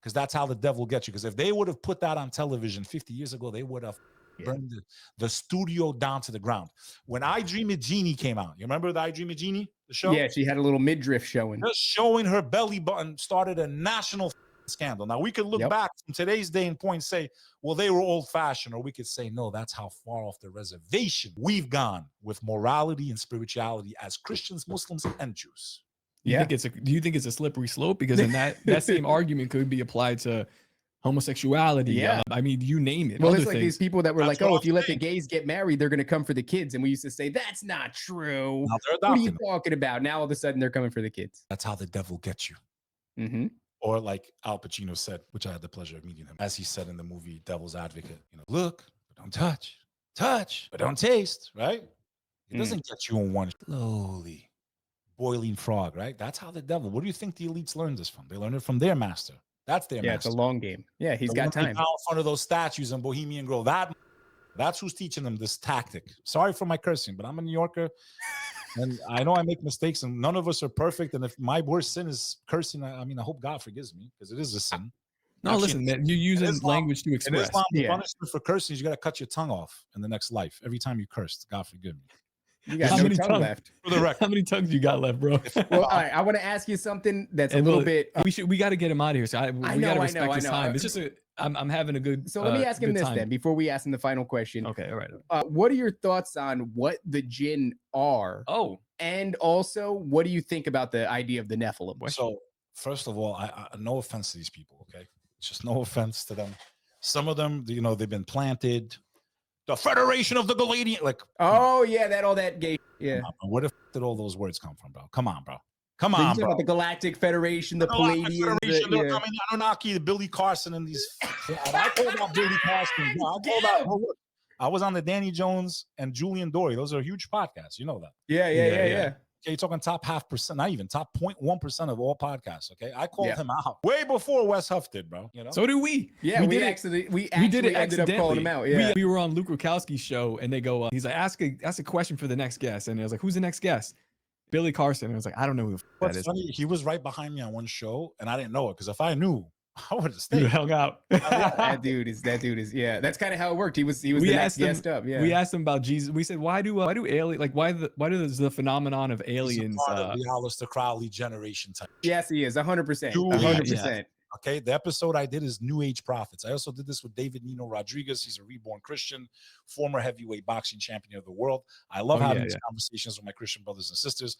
because that's how the devil gets you. Because if they would have put that on television 50 years ago, they would have burned the studio down to the ground. When I Dream of Jeannie came out, you remember the I Dream of Jeannie, the show? Yeah, she had a little midriff showing. Just showing her belly button started a national scandal. Now, we could look back from today's day and point and say, well, they were old-fashioned, or we could say, no, that's how far off the reservation we've gone with morality and spirituality as Christians, Muslims, and Jews. Do you think it's a slippery slope? Because then that same argument could be applied to homosexuality. Yeah. I mean, you name it. Well, it's like these people that were like, oh, if you let the gays get married, they're going to come for the kids. And we used to say, that's not true. What are you talking about? Now, all of a sudden, they're coming for the kids. That's how the devil gets you. Mm-hmm. Or like Al Pacino said, which I had the pleasure of meeting him, as he said in the movie Devil's Advocate, look, but don't touch. Touch, but don't taste, right? It doesn't get you in one slowly boiling frog, right? That's how the devil. What do you think the elites learned this from? They learned it from their master. That's their master. Yeah, it's a long game. Yeah, he's got time. Out in front of those statues in Bohemian Grove. That's who's teaching them this tactic. Sorry for my cursing, but I'm a New Yorker. And I know I make mistakes, and none of us are perfect. And if my worst sin is cursing, I mean, I hope God forgives me, because it is a sin. No, listen, man, you're using language to express. In Islam, the punishment for cursing is you got to cut your tongue off in the next life. Every time you cursed, God forgive me. You got no tongue left. For the record. How many tongues you got left, bro? Well, all right, I want to ask you something that's a little bit. We got to get him out of here. So we got to respect his time. It's just I'm having a good. So let me ask him this then, before we ask him the final question. Okay, all right. What are your thoughts on what the jinn are? Oh, and also, what do you think about the idea of the Nephilim? So, first of all, I no offense to these people. Okay, just no offense to them. Some of them, they've been planted. The Federation of the Galadian, all that gay. Yeah. Where the did all those words come from, bro? Come on, bro. Come on, bro. The Galactic Federation, the Palladians. They're coming, Anunnaki, the Billy Carson, and these. I told about Billy Carson. I was on the Danny Jones and Julian Dory. Those are huge podcasts. You know that. Yeah. Okay, you're talking top 0.5%, not even top 0.1% of all podcasts. Okay, I called him out way before Wes Huff did, bro. So did we. Yeah, we did it ended up calling him out. Yeah, we were on Luke Rukowski's show, and they go, he's like, ask a question for the next guest, and I was like, who's the next guest? Billy Carson. And I was like, I don't know who that is. Funny, he was right behind me on one show, and I didn't know it, because if I knew, I would have stayed. You hung out. that dude is. Yeah, that's kind of how it worked. He was the next guest up. Yeah. We asked him about Jesus. We said, why do alien, like why does the phenomenon of aliens? He's a part of the Aleister Crowley generation type. Yes, he is 100%. 100%. Okay, the episode I did is New Age Prophets. I also did this with David Nino Rodriguez. He's a reborn Christian, former heavyweight boxing champion of the world. I love having these conversations with my Christian brothers and sisters.